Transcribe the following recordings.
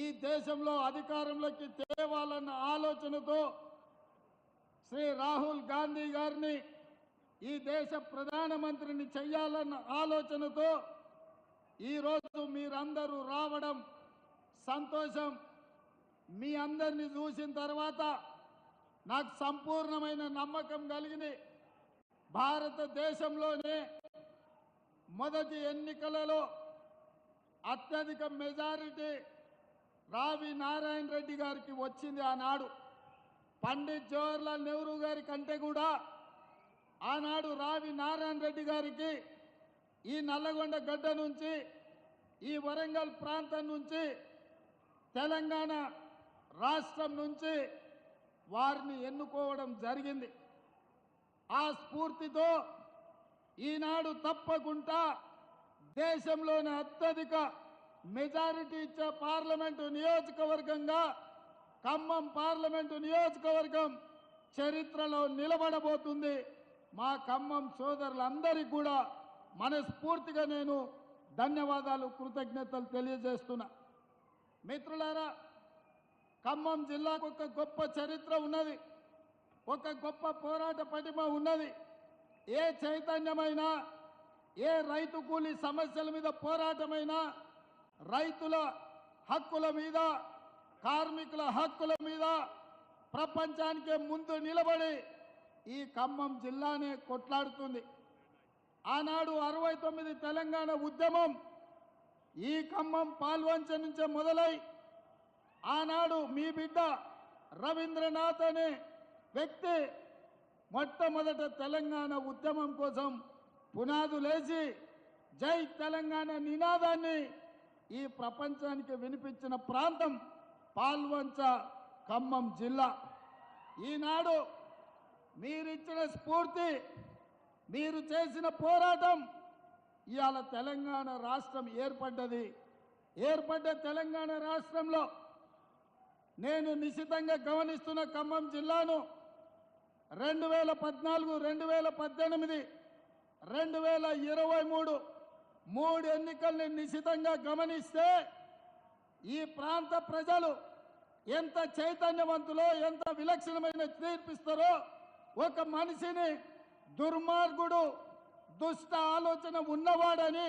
ఈ దేశంలో అధికారంలోకి తేవాలన్న ఆలోచనతో శ్రీ రాహుల్ గాంధీ గారిని ఈ దేశ ప్రధానమంత్రిని చేయాలన్న ఆలోచనతో ఈరోజు మీరందరూ రావడం సంతోషం. మీ అందరిని చూసిన తర్వాత నాకు సంపూర్ణమైన నమ్మకం కలిగింది. భారతదేశంలోనే మొదటి ఎన్నికలలో అత్యధిక మెజారిటీ రావి నారాయణ రెడ్డి గారికి వచ్చింది. ఆనాడు పండిత్ జవహర్లాల్ నెహ్రూ గారి కంటే కూడా ఆనాడు రావి నారాయణ రెడ్డి గారికి ఈ నల్లగొండ గడ్డ నుంచి, ఈ వరంగల్ ప్రాంతం నుంచి, తెలంగాణ రాష్ట్రం నుంచి వారిని ఎన్నుకోవడం జరిగింది. ఆ స్ఫూర్తితో ఈనాడు తప్పకుండా దేశంలోని అత్యధిక మెజారిటీ ఇచ్చే పార్లమెంటు నియోజకవర్గంగా ఖమ్మం పార్లమెంటు నియోజకవర్గం చరిత్రలో నిలబడబోతుంది. మా ఖమ్మం సోదరులందరికీ కూడా మనస్ఫూర్తిగా నేను ధన్యవాదాలు, కృతజ్ఞతలు తెలియజేస్తున్నా. మిత్రులారా, ఖమ్మం జిల్లాకు ఒక గొప్ప చరిత్ర ఉన్నది, ఒక గొప్ప పోరాట పటిమ ఉన్నది. ఏ చైతన్యమైనా, ఏ రైతు కూలీ సమస్యల మీద పోరాటమైనా, రైతుల హక్కుల మీద, కార్మికుల హక్కుల మీద ప్రపంచానికే ముందు నిలబడి ఈ ఖమ్మం జిల్లానే కొట్లాడుతుంది. ఆనాడు 69 తెలంగాణ ఉద్యమం ఈ ఖమ్మం పాల్వంచ నుంచే మొదలై ఆనాడు మీ బిడ్డ రవీంద్రనాథ్ అనే వ్యక్తి మొట్టమొదట తెలంగాణ ఉద్యమం కోసం పునాదులేసి జై తెలంగాణ నినాదాన్ని ఈ ప్రపంచానికి వినిపించిన ప్రాంతం పాల్వంచ ఖమ్మం జిల్లా. ఈనాడు మీరిచ్చిన స్ఫూర్తి, మీరు చేసిన పోరాటం ఇవాళ తెలంగాణ రాష్ట్రం ఏర్పడ్డది. ఏర్పడ్డ తెలంగాణ రాష్ట్రంలో నేను నిశితంగా గమనిస్తున్న ఖమ్మం జిల్లాను 2014, 2018, 2023 మూడు ఎన్నికల్ని నిశితంగా గమనిస్తే ఈ ప్రాంత ప్రజలు ఎంత చైతన్యవంతులో, ఎంత విలక్షణమైన తీర్పిస్తారో, ఒక మనిషిని దుర్మార్గుడు, దుష్ట ఆలోచన ఉన్నవాడని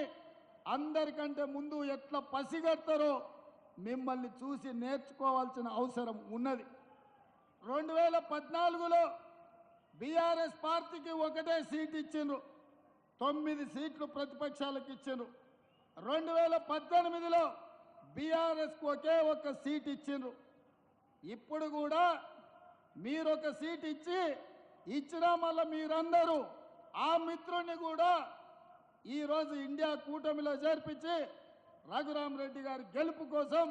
అందరికంటే ముందు ఎట్లా పసిగడతారో మిమ్మల్ని చూసి నేర్చుకోవాల్సిన అవసరం ఉన్నది. 2014లో బీఆర్ఎస్ పార్టీకి ఒకటే సీట్ ఇచ్చిండ్రు, 9 సీట్లు ప్రతిపక్షాలకు ఇచ్చిండ్రు. 2018లో బీఆర్ఎస్కు ఒకే ఒక సీట్ ఇచ్చిండ్రు. ఇప్పుడు కూడా మీరు ఒక సీట్ ఇచ్చినా మళ్ళీ మీరందరూ ఆ మిత్రుని కూడా ఈరోజు ఇండియా కూటమిలో చేర్పించి రఘురామ్ రెడ్డి గారి గెలుపు కోసం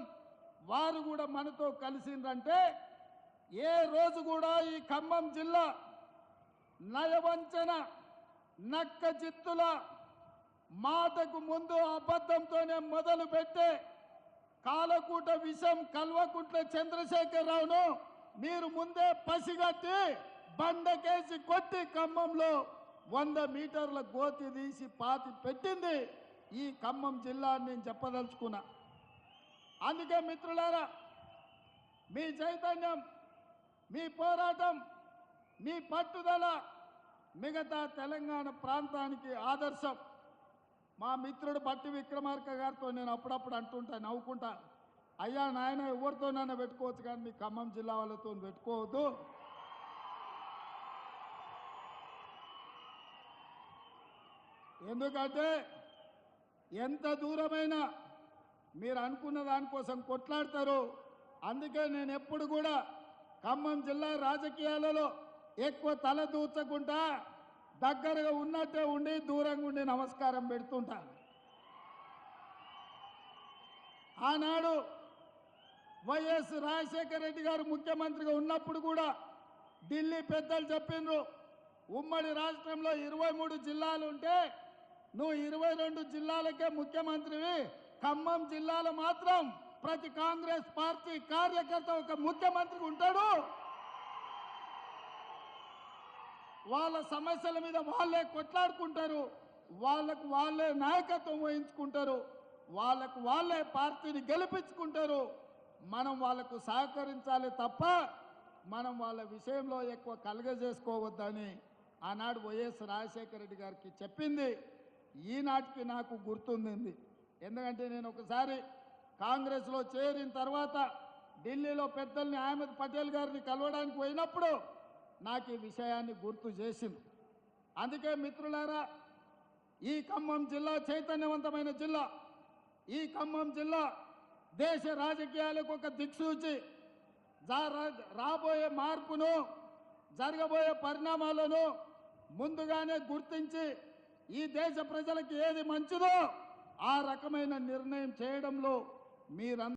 వారు కూడా మనతో కలిసిండ్రంటే ఏ రోజు కూడా ఈ ఖమ్మం జిల్లా నయవంచన, నక్క చిత్తుల మాటకు ముందు అబద్ధంతోనే మొదలు పెట్టే కాలకూట విషం కల్వకుంట్ల చంద్రశేఖరరావును మీరు ముందే పసిగట్టి బండకేసి కొట్టి ఖమ్మంలో 100 మీటర్ల గోతి తీసి పాతి పెట్టింది ఈ ఖమ్మం జిల్లా అని నేను చెప్పదలుచుకున్నా. అందుకే మిత్రులారా, మీ చైతన్యం, మీ పోరాటం, మీ పట్టుదల మిగతా తెలంగాణ ప్రాంతానికి ఆదర్శం. మా మిత్రుడు బట్టి విక్రమార్క గారితో నేను అప్పుడప్పుడు అంటుంటా, నవ్వుకుంటా, అయ్యా నాయన ఎవరితోనైనా పెట్టుకోవచ్చు కానీ మీ ఖమ్మం జిల్లా వాళ్ళతో పెట్టుకోవద్దు. ఎందుకంటే ఎంత దూరమైనా మీరు అనుకున్న దానికోసం కొట్లాడతారు. అందుకే నేను ఎప్పుడు కూడా ఖమ్మం జిల్లా రాజకీయాలలో ఎక్కువ తల దూర్చకుండా దగ్గరగా ఉన్నట్టే ఉండి దూరంగా ఉండి నమస్కారం పెడుతుంటాను. ఆనాడు వైఎస్ రాజశేఖర రెడ్డి గారు ముఖ్యమంత్రిగా ఉన్నప్పుడు కూడా ఢిల్లీ పెద్దలు చెప్పిండ్రు, ఉమ్మడి రాష్ట్రంలో 23 జిల్లాలు ఉంటే నువ్వు 22 జిల్లాలకే ముఖ్యమంత్రివి, ఖమ్మం జిల్లాలో మాత్రం ప్రతి కాంగ్రెస్ పార్టీ కార్యకర్త ఒక ముఖ్యమంత్రి ఉంటాడు, వాళ్ళ సమస్యల మీద వాళ్ళే కొట్లాడుకుంటారు, వాళ్ళకు వాళ్ళే నాయకత్వం వహించుకుంటారు, వాళ్ళకు వాళ్ళే పార్టీని గెలిపించుకుంటారు. మనం వాళ్ళకు సహకరించాలి తప్ప మనం వాళ్ళ విషయంలో ఎక్కువ కలగజేసుకోవద్దని ఆనాడు వైఎస్ రాజశేఖర రెడ్డి గారికి చెప్పింది ఈనాటికి నాకు గుర్తుంది. ఎందుకంటే నేను ఒకసారి కాంగ్రెస్లో చేరిన తర్వాత ఢిల్లీలో పెద్దల్ని అహ్మద్ పటేల్ గారిని కలవడానికి పోయినప్పుడు నాకు ఈ విషయాన్ని గుర్తు చేసింది. అందుకే మిత్రులారా, ఈ ఖమ్మం జిల్లా చైతన్యవంతమైన జిల్లా. ఈ ఖమ్మం జిల్లా దేశ రాజకీయాలకు ఒక దిక్సూచి, రాబోయే మార్పును, జరగబోయే పరిణామాలను ముందుగానే గుర్తించి ఈ దేశ ప్రజలకు ఏది మంచిదో ఆ రకమైన నిర్ణయం చేయడంలో మీరందరూ